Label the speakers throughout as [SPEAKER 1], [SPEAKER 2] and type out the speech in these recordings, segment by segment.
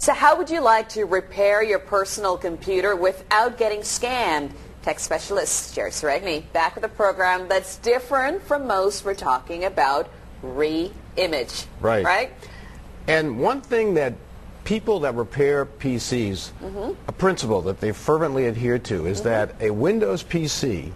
[SPEAKER 1] So how would you like to repair your personal computer without getting scammed? Tech specialist Jerry Seregni back with a program that's different from most. We're talking about Reimage. Right?
[SPEAKER 2] And one thing that people that repair PCs, a principle that they fervently adhere to is that a Windows PC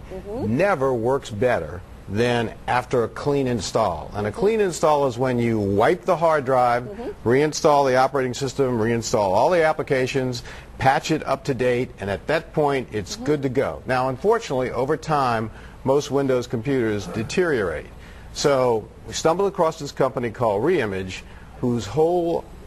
[SPEAKER 2] never works better than after a clean install. And a clean install is when you wipe the hard drive, reinstall the operating system, reinstall all the applications, patch it up to date, and at that point it's good to go. Now unfortunately over time most Windows computers deteriorate. So we stumbled across this company called Reimage who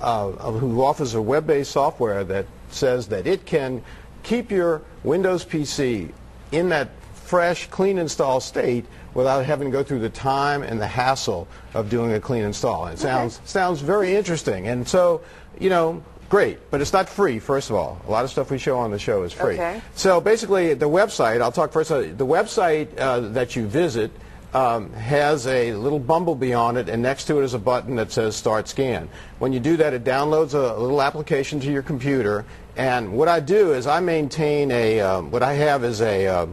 [SPEAKER 2] offers a web-based software that says that it can keep your Windows PC in that fresh, clean install state without having to go through the time and the hassle of doing a clean install. And it sounds very interesting. And so, you know, great, but it's not free, first of all. A lot of stuff we show on the show is free. So basically, the website, I'll talk first, the website that you visit has a little bumblebee on it, and next to it is a button that says Start Scan. When you do that, it downloads a little application to your computer, and what I do is I maintain what I have is a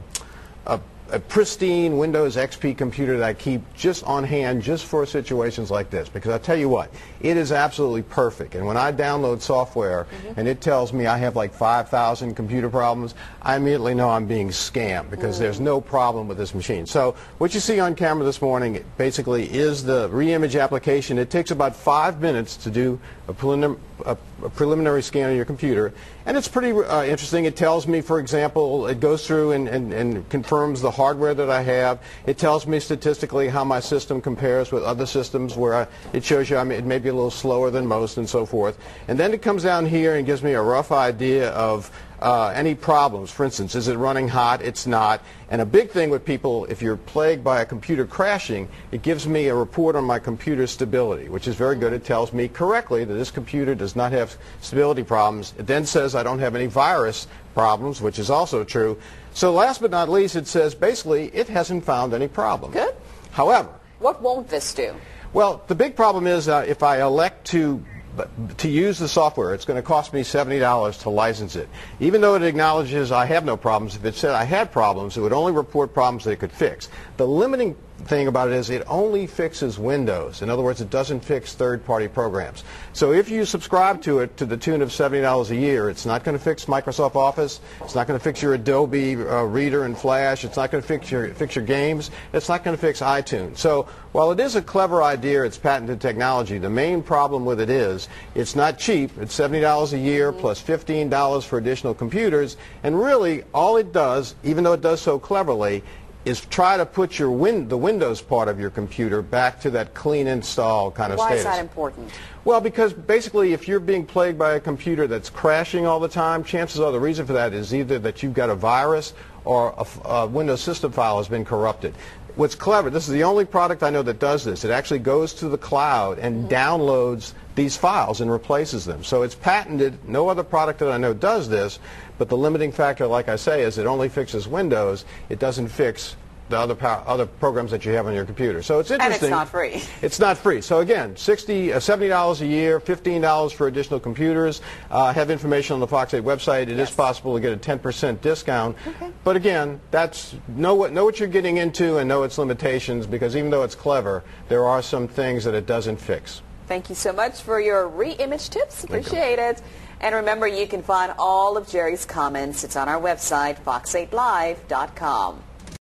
[SPEAKER 2] pristine Windows XP computer that I keep just on hand just for situations like this, because I tell you what, it is absolutely perfect. And when I download software and it tells me I have like 5,000 computer problems, I immediately know I'm being scammed because there's no problem with this machine. So what you see on camera this morning basically is the Reimage application. It takes about 5 minutes to do a preliminary scan of your computer, and it's pretty interesting. It tells me, for example, it goes through and confirms the hardware that I have. It tells me statistically how my system compares with other systems where it shows you it may be a little slower than most and so forth. And then it comes down here and gives me a rough idea of any problems. For instance, is it running hot? It's not. And a big thing with people, if you're plagued by a computer crashing, it gives me a report on my computer stability, which is very good. It tells me correctly that this computer does not have stability problems. It then says I don't have any virus problems, which is also true. So last but not least, it says basically it hasn't found any problems.
[SPEAKER 1] Good.
[SPEAKER 2] However,
[SPEAKER 1] what won't this do?
[SPEAKER 2] Well, the big problem is if I elect to use the software, it's going to cost me $70 to license it. Even though it acknowledges I have no problems, if it said I had problems, it would only report problems that it could fix. The limiting thing about it is it only fixes Windows. In other words, it doesn't fix third-party programs. So if you subscribe to it to the tune of $70 a year, it's not going to fix Microsoft Office. It's not going to fix your Adobe Reader and Flash. It's not going to fix your games. It's not going to fix iTunes. So while it is a clever idea, it's patented technology, the main problem with it is it's not cheap. It's $70 a year plus $15 for additional computers. And really, all it does, even though it does so cleverly, is try to put the Windows part of your computer back to that clean install kind of status.
[SPEAKER 1] Why is that important?
[SPEAKER 2] Well, because basically if you're being plagued by a computer that's crashing all the time, chances are the reason for that is either that you've got a virus or a Windows system file has been corrupted. What's clever, this is the only product I know that does this. It actually goes to the cloud and downloads these files and replaces them. So it's patented. No other product that I know does this, but the limiting factor, like I say, is it only fixes Windows. It doesn't fix the other programs that you have on your computer. So it's interesting.
[SPEAKER 1] And it's not free.
[SPEAKER 2] It's not free. So again, $70 a year, $15 for additional computers. Have information on the Fox 8 website. It is possible to get a 10% discount. But again, know what you're getting into and know its limitations, because even though it's clever, there are some things that it doesn't fix.
[SPEAKER 1] Thank you so much for your Reimage tips. Appreciate it. And remember, you can find all of Jerry's comments. It's on our website, fox8live.com.